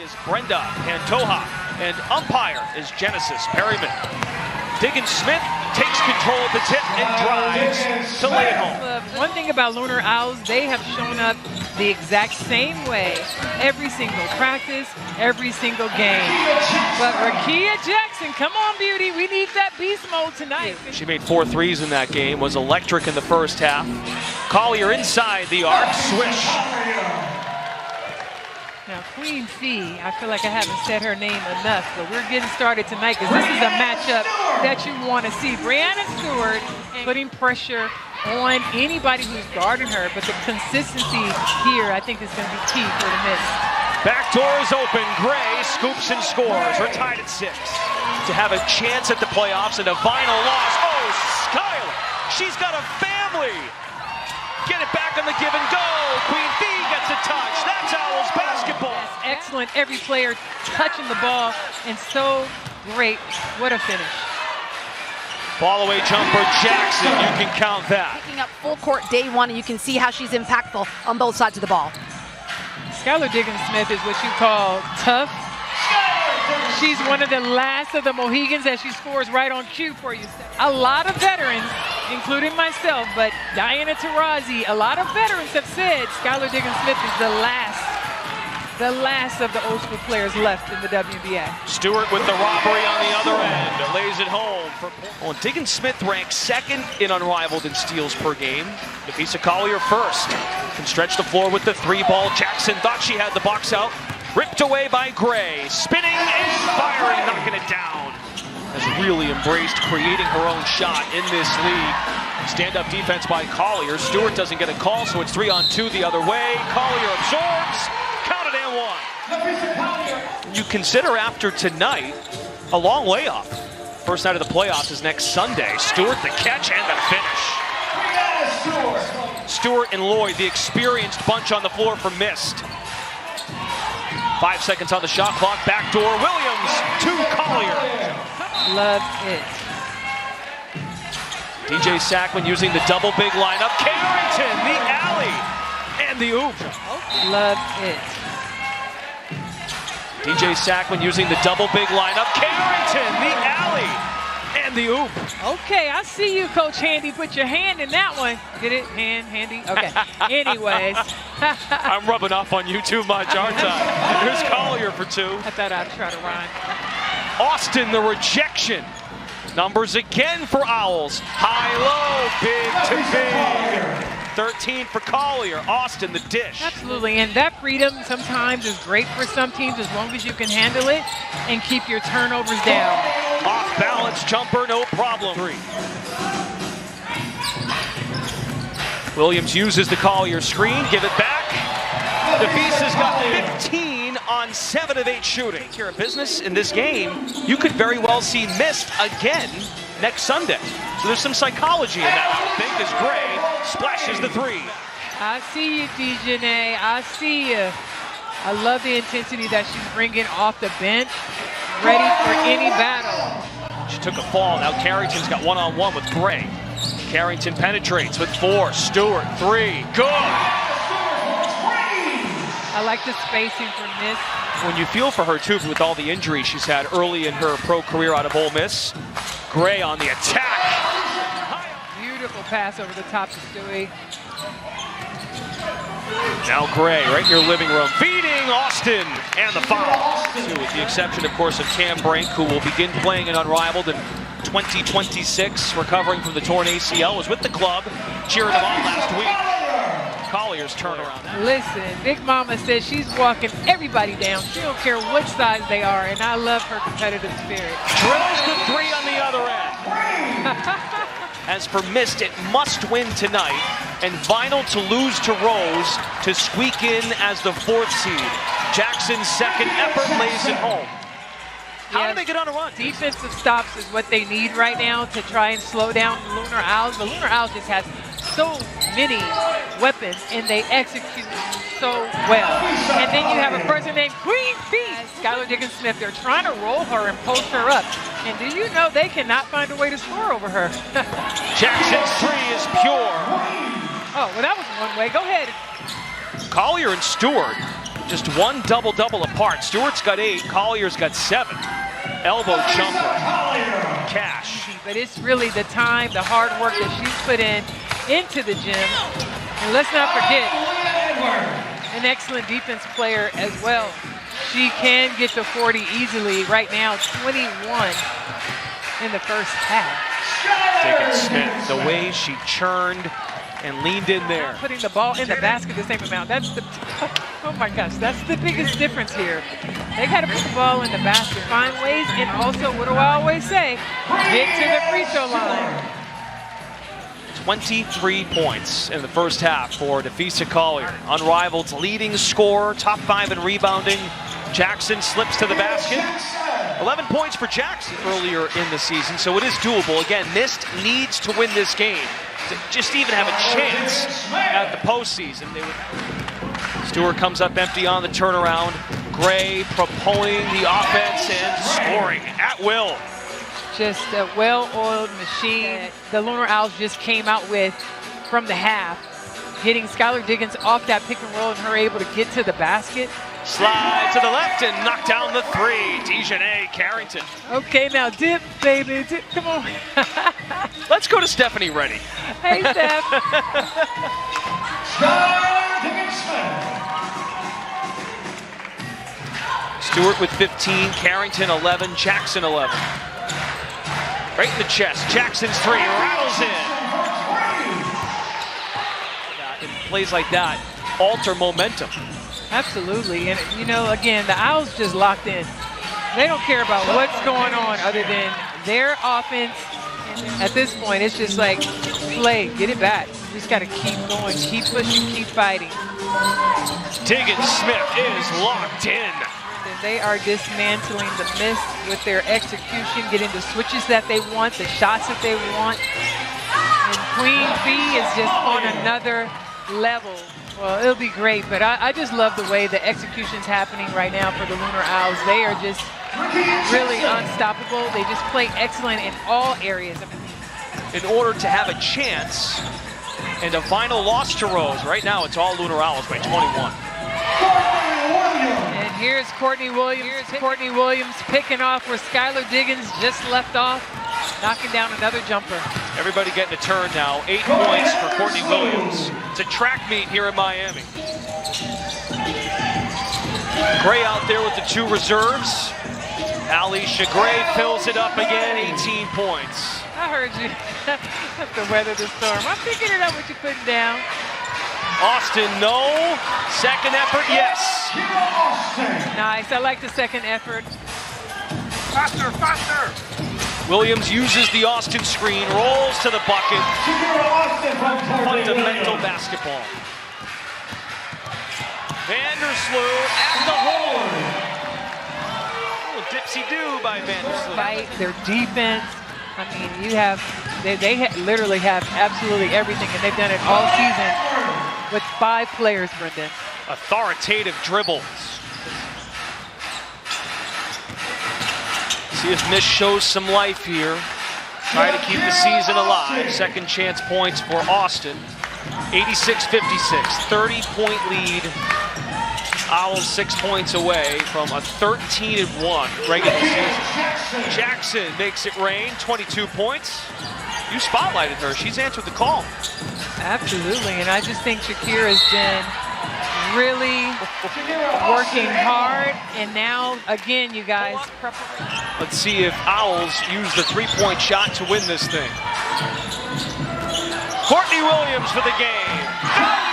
is Brenda Pantoja, and umpire is Genesis Perryman. Diggins Smith takes control of the tip and drives to lay it home. One thing about Lunar Owls, they have shown up the exact same way every single practice, every single game. But Rakia Jackson, come on, beauty, we need that beast mode tonight. She made 4 threes in that game, was electric in the first half. Collier inside the arc, swish. Now, Queen Fee, I feel like I haven't said her name enough, but we're getting started tonight because this is a matchup that you want to see. Brianna Stewart putting pressure on anybody who's guarding her, but the consistency here, I think, is going to be key for the Miss. Back door is open. Gray scoops and scores. We're tied at 6. To have a chance at the playoffs and a final loss. Oh, Skylar, she's got a family. Get it back on the give and go. Queen Fee gets a touch. That's Owls basketball. That's excellent. Every player touching the ball, and so great. What a finish. Ball away jumper, Jackson. You can count that. Picking up full court day one, and you can see how she's impactful on both sides of the ball. Skylar Diggins Smith is what you call tough. She's one of the last of the Mohegans as she scores right on cue for you. A lot of veterans, including myself, but Diana Taurasi, a lot of veterans have said Skylar Diggins Smith is the last of the old school players left in the WNBA. Stewart with the robbery on the other end, lays it home. Diggins Smith ranks 2nd in Unrivaled in steals per game. Nafisa Collier 1st. Can stretch the floor with the 3-ball. Jackson thought she had the box out. Ripped away by Gray. Spinning and firing, knocking it down. Has really embraced creating her own shot in this league. Stand-up defense by Collier. Stewart doesn't get a call, so it's 3-on-2 the other way. Collier absorbs. Count it and 1. You consider after tonight a long layoff. First night of the playoffs is next Sunday. Stewart the catch and the finish. Stewart and Lloyd, the experienced bunch on the floor for Mist. 5 seconds on the shot clock. Backdoor Williams to Collier. Love it. DJ Sackman using the double big lineup. Carrington, the alley, and the oop. Love it. DJ Sackman using the double big lineup. Carrington, the alley, and the oop. Okay, I see you, Coach Handy. Put your hand in that one. Get it? Handy? Okay. Anyways. I'm rubbing off on you too much, aren't I? Here's Collier for 2. I thought I'd try to rhyme. Austin, the rejection. Numbers again for Owls. High-low, big to big. 13 for Collier. Austin, the dish. Absolutely, and that freedom sometimes is great for some teams as long as you can handle it and keep your turnovers down. Off-balance jumper, no problem. 3. Williams uses the Collier screen. Give it back. Nafisa's got 15 on 7 of 8 shooting. Take care of business in this game. You could very well see Mist again next Sunday. So there's some psychology in that, I think, as Gray splashes the 3. I see you, Dejanay. I see you. I love the intensity that she's bringing off the bench, ready for any battle. She took a fall. Now Carrington's got one-on-one with Gray. Carrington penetrates with 4. Stewart, 3. Good. I like the spacing for Miss. When you feel for her, too, with all the injuries she's had early in her pro career out of Ole Miss. Gray on the attack. Beautiful pass over the top to Stewie. Now Gray, right in your living room, feeding Austin, and the foul. With the exception, of course, of Cam Brink, who will begin playing in Unrivaled in 2026, recovering from the torn ACL, was with the club, cheering them on last week. Collier's turnaround. Listen, Big Mama says she's walking everybody down. She don't care what size they are, and I love her competitive spirit. Drills the 3 on the other end. As for Mist, it must win tonight, and vital to lose to Rose to squeak in as the 4th seed. Jackson's second effort lays it home. How do they get on a run? Defensive stops is what they need right now to try and slow down the Lunar Owls. The Lunar Owls just has so many weapons, and they execute so well. And then you have a person named Queen Fee, Skylar Diggins Smith. They're trying to roll her and post her up. And do you know they cannot find a way to score over her? Jackson's 3 is pure. Oh, well, that was one way. Go ahead. Collier and Stewart Just one double-double apart. Stewart's got 8, Collier's got 7. Elbow jumper, cash. But it's really the time, the hard work that she's put into the gym. And let's not forget, an excellent defense player as well. She can get to 40 easily. Right now, 21 in the first half. Diggins-Smith, the way she churned and leaned in there. Not putting the ball in the basket the same amount. That's the, oh my gosh, that's the biggest difference here. They got to put the ball in the basket, find ways, and also, what do I always say? Get to the free throw line. 23 points in the first half for Defisa Collier. Unrivaled's leading scorer, top 5 in rebounding. Jackson slips to the basket. 11 points for Jackson earlier in the season, so it is doable. Again, Mist needs to win this game to just even have a chance at the postseason. Stewart comes up empty on the turnaround. Gray propelling the offense and scoring at will. Just a well-oiled machine. The Lunar Owls just came out with from the half, getting Skylar Diggins off that pick and roll and her able to get to the basket. Slide to the left and knock down the 3. Dejanay Carrington. Okay, now dip, baby. Dip. Come on. Let's go to Stephanie Reddy. Hey, Steph. Stewart with 15, Carrington 11, Jackson 11. Right in the chest. Jackson's 3 rattles in. And plays like that alter momentum. Absolutely. And, you know, again, the Owls just locked in. They don't care about what's going on other than their offense. At this point, it's just like, play, get it back. You just got to keep going, keep pushing, keep fighting. Diggins-Smith is locked in. And they are dismantling the Mist with their execution, getting the switches that they want, the shots that they want. And Queen Bee is just on another level. Well, it'll be great, but I just love the way the execution's happening right now for the Lunar Owls. They are just really unstoppable. They just play excellent in all areas. In order to have a chance and a final loss to Rose, right now it's all Lunar Owls by 21. And here's Courtney Williams. Courtney Williams picking off where Skylar Diggins just left off, knocking down another jumper. Everybody getting a turn now. 8 points for Courtney Williams. It's a track meet here in Miami. Gray out there with the 2 reserves. Alicia Gray fills it up again, 18 points. I heard you. Have to weather the storm. I'm picking it up what you're putting down. Austin, no. Second effort, yes. Nice. I like the second effort. Faster, faster. Williams uses the Austin screen, rolls to the bucket. Fundamental basketball. Vandersloot at the hole. Oh, dipsy-do by Vandersloot. Fight, their defense. I mean, they literally have absolutely everything, and they've done it all season with 5 players, Brendan. Authoritative dribbles. See if Mist shows some life here. Try to keep the season alive. Second chance points for Austin. 86-56, 30-point lead. Owls 6 points away from a 13-1 regular season. Jackson makes it rain, 22 points. You spotlighted her. She's answered the call. Absolutely, and I just think Shakira has been really working hard, and now, again, you guys. Let's see if Owls use the 3-point shot to win this thing. Courtney Williams for the game.